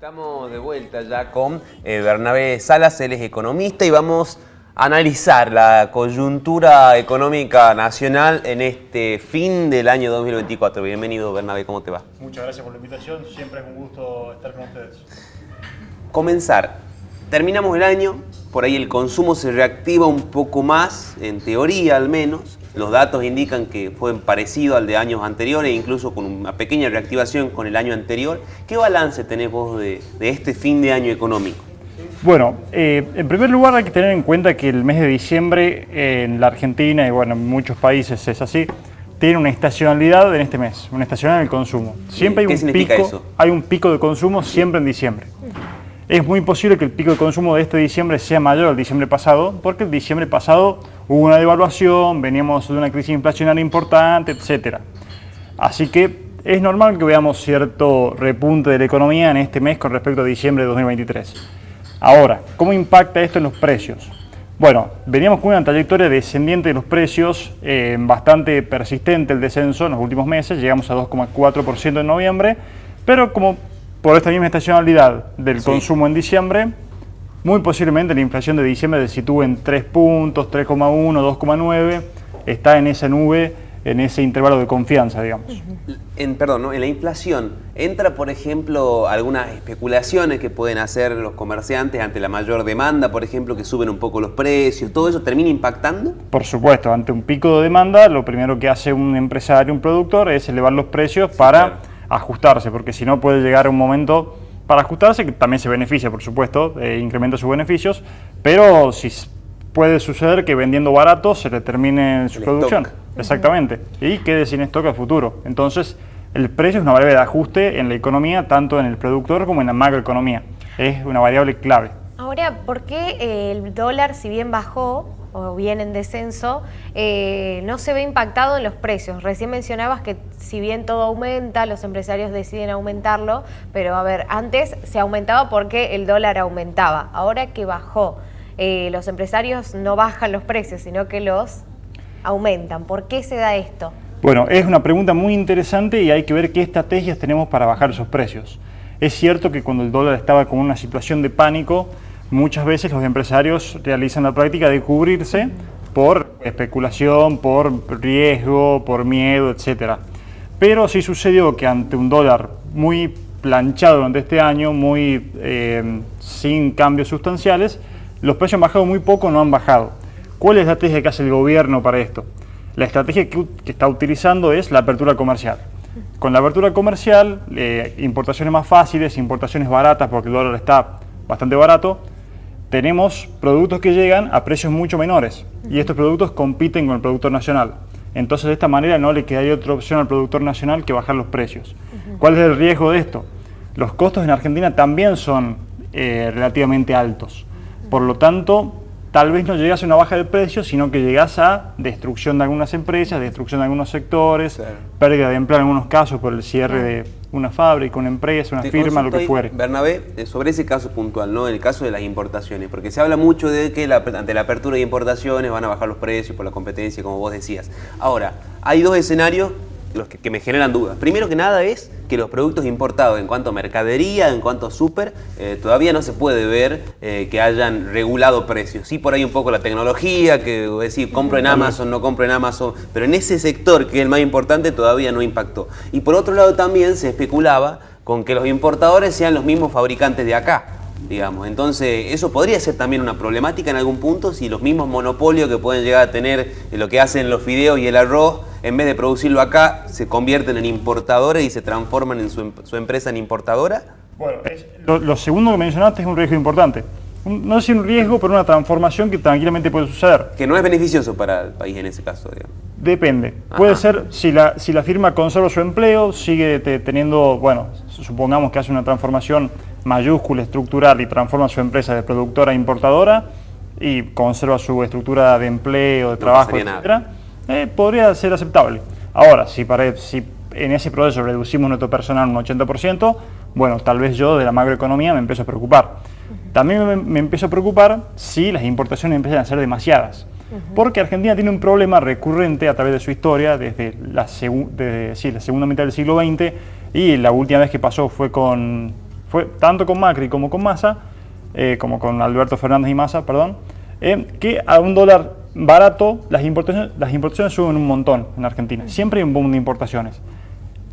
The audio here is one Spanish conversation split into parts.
Estamos de vuelta ya con Bernabé Salas, él es economista y vamos a analizar la coyuntura económica nacional en este fin del año 2024. Bienvenido, Bernabé, ¿cómo te va? Muchas gracias por la invitación, siempre es un gusto estar con ustedes. Comenzar. Terminamos el año, por ahí el consumo se reactiva un poco más, en teoría al menos. Los datos indican que fue parecido al de años anteriores, incluso con una pequeña reactivación con el año anterior. ¿Qué balance tenés vos de este fin de año económico? Bueno, en primer lugar hay que tener en cuenta que el mes de diciembre en la Argentina y bueno, en muchos países es así, tiene una estacionalidad en este mes, una estacionalidad en el consumo. Siempre ¿Qué significa eso? Hay un pico de consumo siempre en diciembre. Es muy posible que el pico de consumo de este diciembre sea mayor al diciembre pasado, porque el diciembre pasado hubo una devaluación, veníamos de una crisis inflacionaria importante, etc. Así que es normal que veamos cierto repunte de la economía en este mes con respecto a diciembre de 2023. Ahora, ¿cómo impacta esto en los precios? Bueno, veníamos con una trayectoria descendiente de los precios, bastante persistente el descenso en los últimos meses, llegamos a 2,4% en noviembre, pero como por esta misma estacionalidad del consumo en diciembre, muy posiblemente la inflación de diciembre se sitúe en 3 puntos, 3,1, 2,9, está en esa nube, en ese intervalo de confianza, digamos. En la inflación, ¿entra, por ejemplo, algunas especulaciones que pueden hacer los comerciantes ante la mayor demanda, por ejemplo, que suben un poco los precios? ¿Todo eso termina impactando? Por supuesto, ante un pico de demanda, lo primero que hace un empresario, un productor, es elevar los precios para ajustarse, porque si no puede llegar a un momento para ajustarse, que también se beneficia, por supuesto, incrementa sus beneficios, pero si puede suceder que vendiendo barato se le termine su producción. Exactamente, y quede sin stock a futuro. Entonces, el precio es una variable de ajuste en la economía, tanto en el productor como en la macroeconomía. Es una variable clave. Ahora, ¿por qué el dólar, si bien bajó o bien en descenso, no se ve impactado en los precios? Recién mencionabas que si bien todo aumenta, los empresarios deciden aumentarlo, pero a ver, antes se aumentaba porque el dólar aumentaba. Ahora que bajó, los empresarios no bajan los precios, sino que los aumentan. ¿Por qué se da esto? Bueno, es una pregunta muy interesante y hay que ver qué estrategias tenemos para bajar esos precios. Es cierto que cuando el dólar estaba con una situación de pánico, muchas veces los empresarios realizan la práctica de cubrirse por especulación, por riesgo, por miedo, etc. Pero sí sucedió que ante un dólar muy planchado durante este año, muy sin cambios sustanciales, los precios han bajado muy poco, no han bajado. ¿Cuál es la estrategia que hace el gobierno para esto? La estrategia que está utilizando es la apertura comercial. Con la apertura comercial, importaciones más fáciles, importaciones baratas, porque el dólar está bastante barato, tenemos productos que llegan a precios mucho menores y estos productos compiten con el productor nacional. Entonces, de esta manera no le quedaría otra opción al productor nacional que bajar los precios. ¿Cuál es el riesgo de esto? Los costos en Argentina también son relativamente altos. Por lo tanto, tal vez no llegase a una baja de precios, sino que llegase a destrucción de algunas empresas, destrucción de algunos sectores, pérdida de empleo en algunos casos por el cierre de una fábrica, una empresa, una firma, lo que fuere. Bernabé, sobre ese caso puntual, ¿no? El caso de las importaciones, porque se habla mucho de que ante la apertura de importaciones van a bajar los precios por la competencia, como vos decías. Ahora, hay dos escenarios que me generan dudas. Primero que nada es que los productos importados en cuanto a mercadería, en cuanto a súper, todavía no se puede ver que hayan regulado precios. Sí, por ahí un poco la tecnología, que decir, compro en Amazon, no compro en Amazon, pero en ese sector, que es el más importante, todavía no impactó. Y por otro lado también se especulaba con que los importadores sean los mismos fabricantes de acá, digamos. Entonces, eso podría ser también una problemática en algún punto, si los mismos monopolios que pueden llegar a tener lo que hacen los fideos y el arroz, en vez de producirlo acá, se convierten en importadores y se transforman en su empresa en importadora. Bueno, lo segundo que mencionaste es un riesgo importante. No sé si un riesgo, pero una transformación que tranquilamente puede suceder. Que no es beneficioso para el país en ese caso, digamos. Depende. Puede ser, si la firma conserva su empleo, sigue teniendo, bueno, supongamos que hace una transformación mayúscula, estructural y transforma su empresa de productora a importadora y conserva su estructura de empleo, de trabajo, etc. Podría ser aceptable. Ahora, si en ese proceso reducimos nuestro personal un 80%, bueno, tal vez yo de la macroeconomía me empiezo a preocupar. También me empiezo a preocupar si las importaciones empiezan a ser demasiadas. Porque Argentina tiene un problema recurrente a través de su historia desde la segunda mitad del siglo XX y la última vez que pasó fue fue tanto con Macri como con Massa, como con Alberto Fernández y Massa, perdón, que a un dólar barato las importaciones suben un montón en Argentina. Siempre hay un boom de importaciones.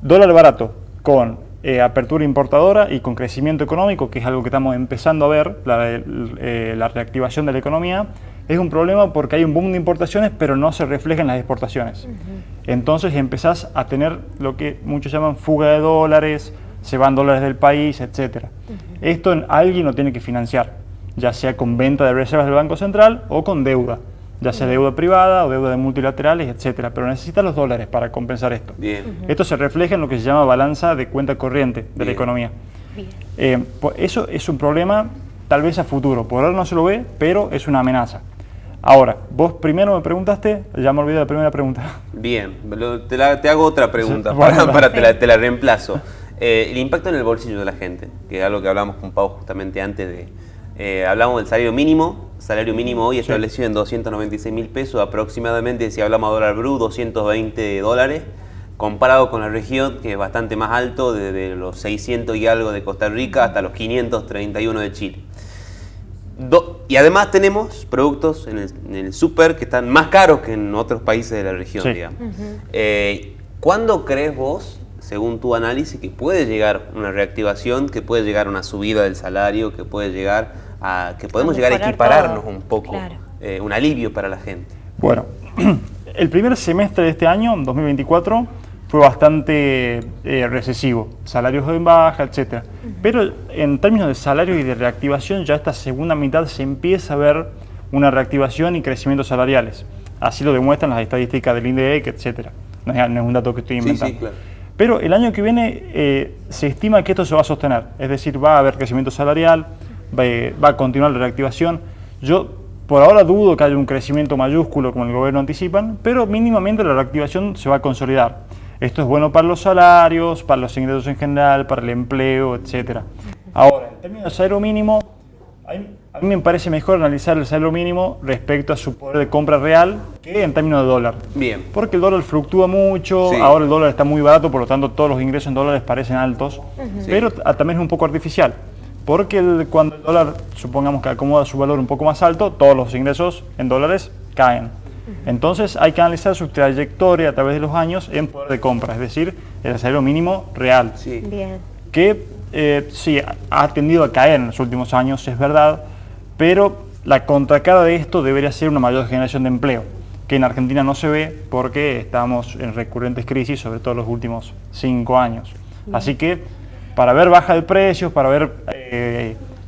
Dólar barato con apertura importadora y con crecimiento económico, que es algo que estamos empezando a ver, la reactivación de la economía, es un problema porque hay un boom de importaciones, pero no se refleja en las exportaciones. Entonces empezás a tener lo que muchos llaman fuga de dólares, se van dólares del país, etc. Esto alguien lo tiene que financiar, ya sea con venta de reservas del Banco Central o con deuda, ya sea deuda privada o deuda de multilaterales, etcétera, pero necesita los dólares para compensar esto. Esto se refleja en lo que se llama balanza de cuenta corriente de la economía. Pues eso es un problema tal vez a futuro, por ahora no se lo ve, pero es una amenaza. Ahora, vos primero me preguntaste, ya me olvidé de la primera pregunta. Bien, te hago otra pregunta, te la reemplazo. El impacto en el bolsillo de la gente, que es algo que hablamos con Pau justamente antes de... hablamos del salario mínimo hoy establecido en 296.000 pesos aproximadamente, si hablamos de dólar blue, 220 dólares, comparado con la región, que es bastante más alto, desde los 600 y algo de Costa Rica hasta los 531 de Chile. Y además tenemos productos en el súper que están más caros que en otros países de la región, digamos. ¿Cuándo crees vos, según tu análisis, que puede llegar una reactivación, que puede llegar una subida del salario, que puede llegar que podemos llegar a equipararnos todo un poco, un alivio para la gente? Bueno, el primer semestre de este año, 2024, fue bastante recesivo, salarios en baja, etc. Pero en términos de salario y de reactivación, ya esta segunda mitad se empieza a ver una reactivación y crecimientos salariales. Así lo demuestran las estadísticas del INDEC, etc. No es un dato que estoy inventando. Sí, claro. Pero el año que viene se estima que esto se va a sostener, es decir, va a haber crecimiento salarial, va a continuar la reactivación. Yo por ahora dudo que haya un crecimiento mayúsculo como el gobierno anticipan, pero mínimamente la reactivación se va a consolidar. Esto es bueno para los salarios, para los ingresos en general, para el empleo, etc. Ahora, en términos de salario mínimo, a mí me parece mejor analizar el salario mínimo respecto a su poder de compra real que en términos de dólar. Bien. Porque el dólar fluctúa mucho, ahora el dólar está muy barato, por lo tanto todos los ingresos en dólares parecen altos, pero también es un poco artificial. Porque cuando el dólar, supongamos que acomoda su valor un poco más alto, todos los ingresos en dólares caen. Entonces hay que analizar su trayectoria a través de los años en poder de compra, es decir, el salario mínimo real. Bien. Que sí, ha tendido a caer en los últimos años, es verdad, pero la contracara de esto debería ser una mayor generación de empleo, que en Argentina no se ve porque estamos en recurrentes crisis, sobre todo en los últimos 5 años. Así que para ver baja de precios, para ver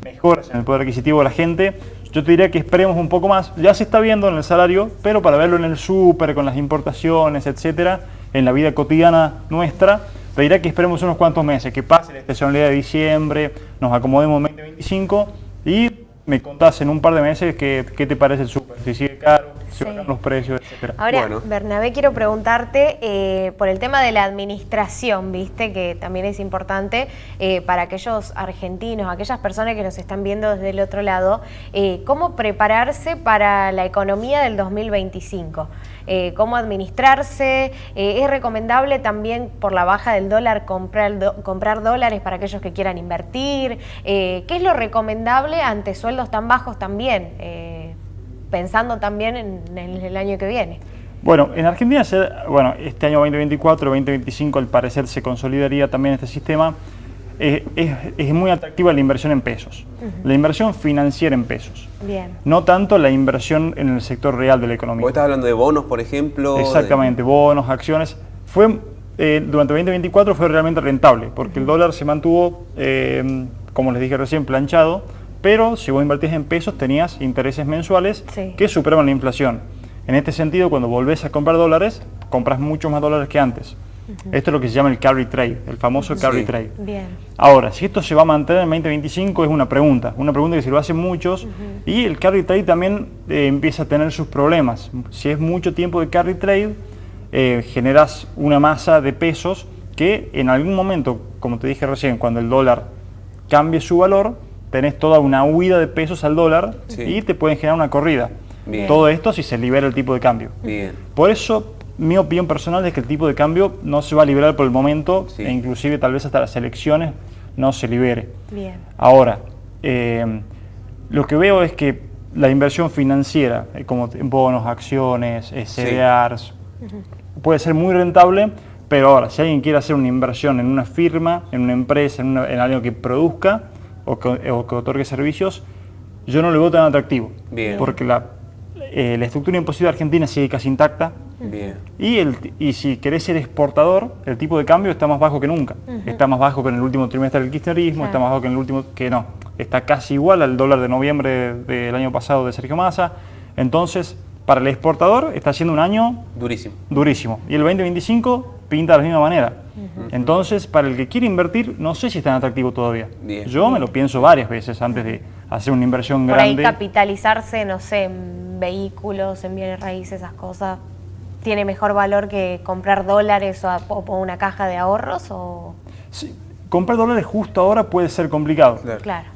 mejoras en el poder adquisitivo de la gente, yo te diría que esperemos un poco más. Ya se está viendo en el salario, pero para verlo en el súper, con las importaciones, etcétera, en la vida cotidiana nuestra, te diría que esperemos unos cuantos meses, que pase la estacionalidad de diciembre, nos acomodemos en 2025 y me contás en un par de meses qué te parece el súper, si sigue caro, si bajan los precios, etcétera. Ahora, Bernabé, quiero preguntarte por el tema de la administración, viste, que también es importante para aquellos argentinos, aquellas personas que nos están viendo desde el otro lado, cómo prepararse para la economía del 2025. Cómo administrarse, es recomendable también por la baja del dólar comprar dólares para aquellos que quieran invertir, ¿qué es lo recomendable ante sueldos tan bajos también, pensando también en el año que viene? Bueno, en Argentina, este año 2024, 2025 al parecer se consolidaría también este sistema. Es muy atractiva la inversión en pesos, la inversión financiera en pesos. Bien. No tanto la inversión en el sector real de la economía. ¿Vos estás hablando de bonos, por ejemplo? Exactamente, bonos, acciones. Durante 2024 fue realmente rentable, porque el dólar se mantuvo, como les dije recién, planchado, pero si vos invertís en pesos tenías intereses mensuales que superaban la inflación. En este sentido, cuando volvés a comprar dólares, compras muchos más dólares que antes. Esto es lo que se llama el carry trade, el famoso carry trade. Bien. Ahora, si esto se va a mantener en 2025 es una pregunta que se lo hacen muchos, y el carry trade también empieza a tener sus problemas. Si es mucho tiempo de carry trade, generas una masa de pesos que en algún momento, como te dije recién, cuando el dólar cambie su valor, tenés toda una huida de pesos al dólar y te pueden generar una corrida. Bien. Todo esto si se libera el tipo de cambio. Bien. Por eso, mi opinión personal es que el tipo de cambio no se va a liberar por el momento, e inclusive tal vez hasta las elecciones no se libere. Bien. Ahora, lo que veo es que la inversión financiera, como en bonos, acciones, CDRs, puede ser muy rentable, pero ahora, si alguien quiere hacer una inversión en una firma, en una empresa, en algo que produzca o que otorgue servicios, yo no lo veo tan atractivo. Bien. Porque la estructura impositiva argentina sigue casi intacta. Bien. Y si querés ser exportador, el tipo de cambio está más bajo que nunca. Está más bajo que en el último trimestre del kirchnerismo, está más bajo que en el último, que no. Está casi igual al dólar de noviembre del año pasado de Sergio Massa. Entonces, para el exportador está siendo un año Durísimo. durísimo. Y el 2025 pinta de la misma manera. Entonces, para el que quiere invertir, no sé si es tan atractivo todavía. Bien. Yo me lo pienso varias veces antes de hacer una inversión Por ahí grande. capitalizarse, no sé, en vehículos, en bienes raíces, esas cosas, ¿tiene mejor valor que comprar dólares o una caja de ahorros? O... Sí, comprar dólares justo ahora puede ser complicado. Claro.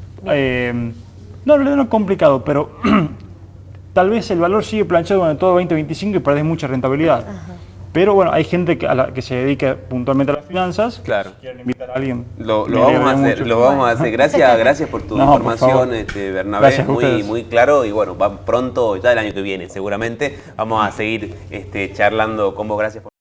No, no es complicado, pero tal vez el valor sigue planchado durante todo 2025 y perdés mucha rentabilidad. Pero bueno, hay gente que se dedica puntualmente a las finanzas. Claro. Si quieren invitar a alguien. Lo vamos a hacer, mucho. lo vamos a hacer. Gracias por tu No, por información, favor. Bernabé, Gracias a ustedes. muy claro. Y bueno, va pronto, ya el año que viene, seguramente, vamos a seguir charlando con vos. Gracias por